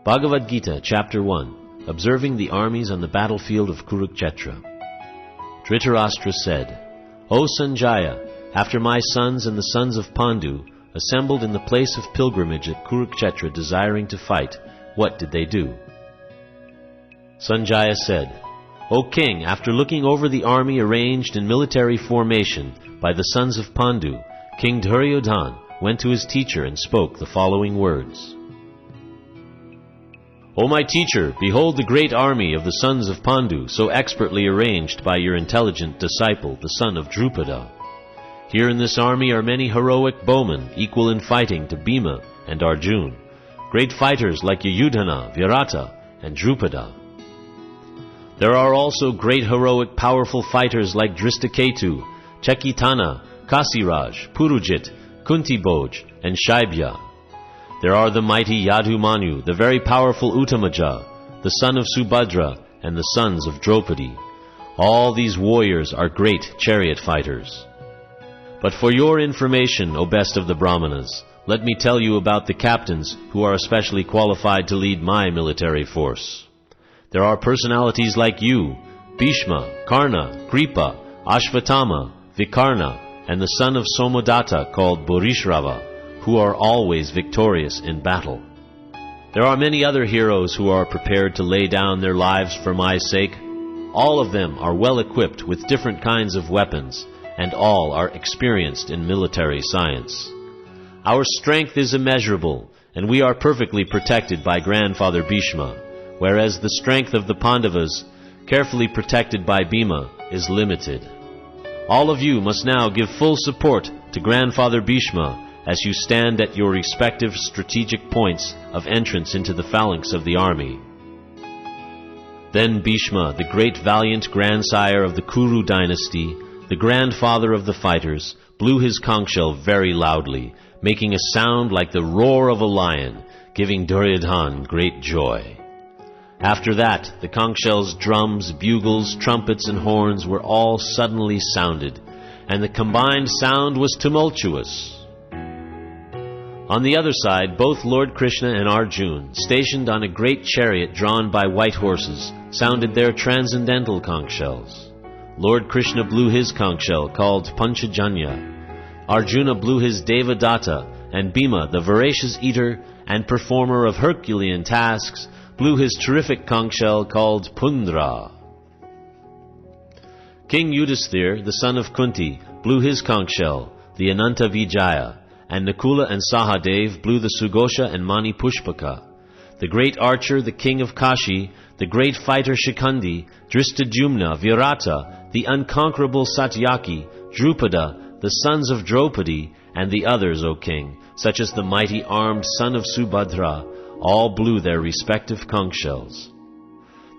Bhagavad-gītā, Chapter 1, Observing the Armies on the Battlefield of Kurukshetra. Dhritarashtra said, O Sanjaya, after my sons and the sons of Pandu assembled in the place of pilgrimage at Kurukshetra desiring to fight, what did they do? Sanjaya said, O king, after looking over the army arranged in military formation by the sons of Pandu, King Duryodhana went to his teacher and spoke the following words. O my teacher, behold the great army of the sons of Pandu, so expertly arranged by your intelligent disciple, the son of Drupada. Here in this army are many heroic bowmen, equal in fighting to Bhima and Arjuna, great fighters like Yudhana, Virata, and Drupada. There are also great heroic powerful fighters like Drishtaketu, Chekitana, Kasiraj, Purujit, Kuntibhoj, and Shaibya. There are the mighty Yadumanu, the very powerful Uttamaja, the son of Subhadra, and the sons of Draupadi. All these warriors are great chariot fighters. But for your information, O best of the Brahmanas, let me tell you about the captains who are especially qualified to lead my military force. There are personalities like you, Bhishma, Karna, Kripa, Ashvatthama, Vikarna, and the son of Somodatta called Bharishrava, who are always victorious in battle. There are many other heroes who are prepared to lay down their lives for my sake. All of them are well equipped with different kinds of weapons, and all are experienced in military science. Our strength is immeasurable, and we are perfectly protected by grandfather Bhishma, whereas the strength of the Pandavas, carefully protected by Bhima, is limited. All of you must now give full support to grandfather Bhishma as you stand at your respective strategic points of entrance into the phalanx of the army. Then Bhishma, the great valiant grandsire of the Kuru dynasty, the grandfather of the fighters, blew his conch shell very loudly, making a sound like the roar of a lion, giving Duryodhana great joy. After that, the conch shells, drums, bugles, trumpets, and horns were all suddenly sounded, and the combined sound was tumultuous. On the other side, both Lord Krishna and Arjuna, stationed on a great chariot drawn by white horses, sounded their transcendental conch shells. Lord Krishna blew his conch shell, called Panchajanya. Arjuna blew his Devadatta, and Bhima, the voracious eater and performer of Herculean tasks, blew his terrific conch shell, called Pundra. King Yudhisthira, the son of Kunti, blew his conch shell, the Ananta Vijaya, and Nakula and Sahadev blew the Sugosha and Mani Pushpaka. The great archer, the king of Kashi, the great fighter Shikandi, Drishtadyumna, Virata, the unconquerable Satyaki, Drupada, the sons of Draupadi, and the others, O king, such as the mighty armed son of Subhadra, all blew their respective conch shells.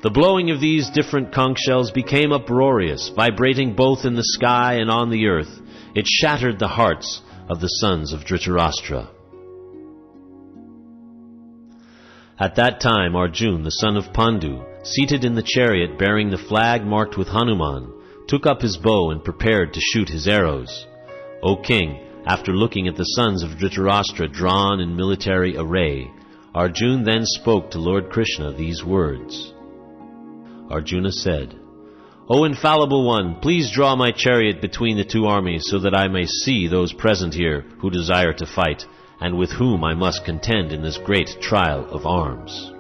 The blowing of these different conch shells became uproarious, vibrating both in the sky and on the earth. It shattered the hearts of the sons of Dhritarashtra. At that time Arjuna, the son of Pandu, seated in the chariot bearing the flag marked with Hanuman, took up his bow and prepared to shoot his arrows. O king, after looking at the sons of Dhritarashtra drawn in military array, Arjuna then spoke to Lord Krishna these words. Arjuna said, O infallible one, please draw my chariot between the two armies so that I may see those present here who desire to fight, and with whom I must contend in this great trial of arms.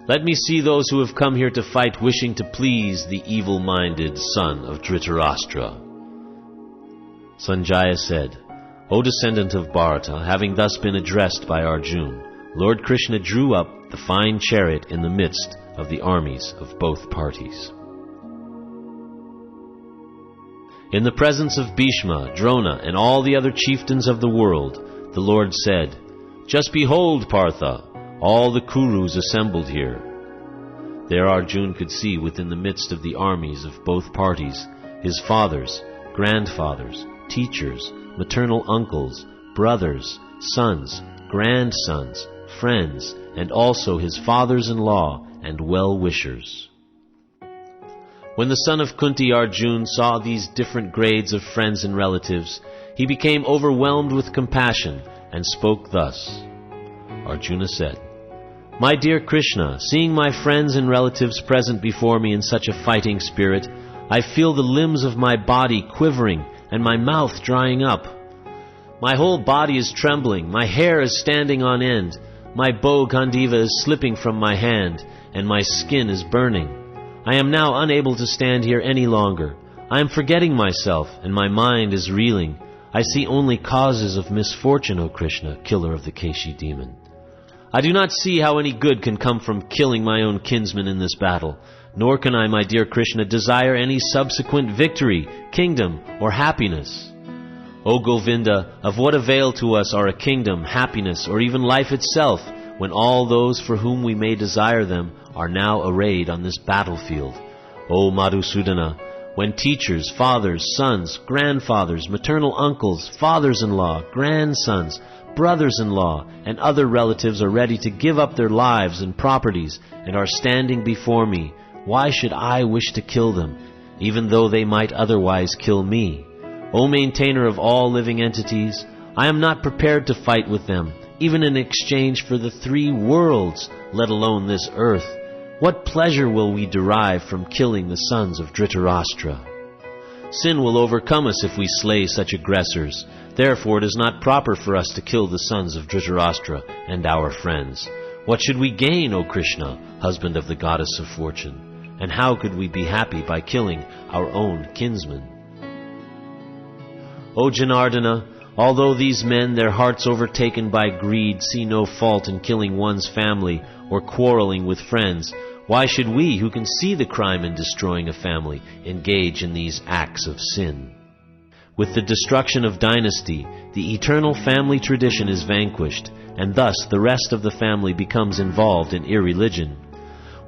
Let me see those who have come here to fight wishing to please the evil-minded son of Dhritarashtra. Sanjaya said, O descendant of Bharata, having thus been addressed by Arjuna, Lord Krishna drew up the fine chariot in the midst of the armies of both parties. In the presence of Bhishma, Drona, and all the other chieftains of the world, the Lord said, Just behold, Partha, all the Kurus assembled here. There Arjuna could see within the midst of the armies of both parties his fathers, grandfathers, teachers, maternal uncles, brothers, sons, grandsons, friends, and also his fathers-in-law and well-wishers. When the son of Kunti Arjuna saw these different grades of friends and relatives, he became overwhelmed with compassion and spoke thus. Arjuna said, My dear Krishna, seeing my friends and relatives present before me in such a fighting spirit, I feel the limbs of my body quivering and my mouth drying up. My whole body is trembling, my hair is standing on end, my bow Gandiva is slipping from my hand, and my skin is burning. I am now unable to stand here any longer. I am forgetting myself, and my mind is reeling. I see only causes of misfortune, O Krishna, killer of the Keshi demon. I do not see how any good can come from killing my own kinsman in this battle, nor can I, my dear Krishna, desire any subsequent victory, kingdom, or happiness. O Govinda, of what avail to us are a kingdom, happiness, or even life itself, when all those for whom we may desire them are now arrayed on this battlefield? O Madhusudana, when teachers, fathers, sons, grandfathers, maternal uncles, fathers-in-law, grandsons, brothers-in-law, and other relatives are ready to give up their lives and properties and are standing before me, why should I wish to kill them, even though they might otherwise kill me? O maintainer of all living entities, I am not prepared to fight with them, even in exchange for the 3 worlds, let alone this earth. What pleasure will we derive from killing the sons of Dhritarashtra? Sin will overcome us if we slay such aggressors. Therefore it is not proper for us to kill the sons of Dhritarashtra and our friends. What should we gain, O Krishna, husband of the goddess of fortune? And how could we be happy by killing our own kinsmen? O Janardana, although these men, their hearts overtaken by greed, see no fault in killing one's family or quarreling with friends, why should we, who can see the crime in destroying a family, engage in these acts of sin? With the destruction of dynasty, the eternal family tradition is vanquished, and thus the rest of the family becomes involved in irreligion.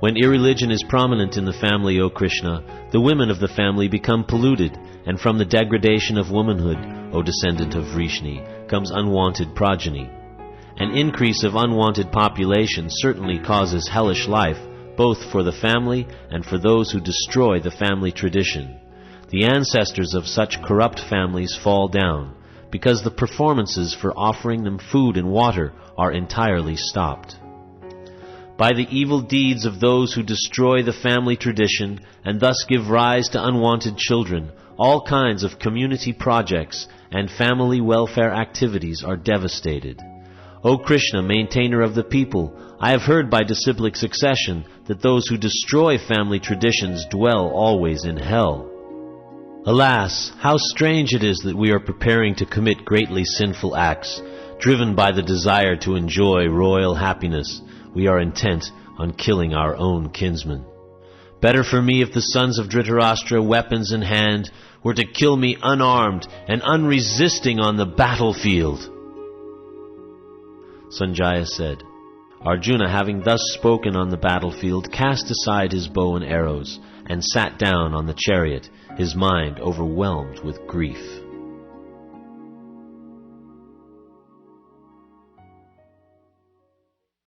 When irreligion is prominent in the family, O Krishna, the women of the family become polluted, and from the degradation of womanhood, O descendant of Vrishni, comes unwanted progeny. An increase of unwanted population certainly causes hellish life, both for the family and for those who destroy the family tradition. The ancestors of such corrupt families fall down, because the performances for offering them food and water are entirely stopped. By the evil deeds of those who destroy the family tradition and thus give rise to unwanted children, all kinds of community projects and family welfare activities are devastated. O Krishna, maintainer of the people, I have heard by disciplic succession that those who destroy family traditions dwell always in hell. Alas, how strange it is that we are preparing to commit greatly sinful acts. Driven by the desire to enjoy royal happiness, we are intent on killing our own kinsmen. Better for me if the sons of Dhritarashtra, weapons in hand, were to kill me unarmed and unresisting on the battlefield. Sanjaya said, Arjuna, having thus spoken on the battlefield, cast aside his bow and arrows and sat down on the chariot, his mind overwhelmed with grief.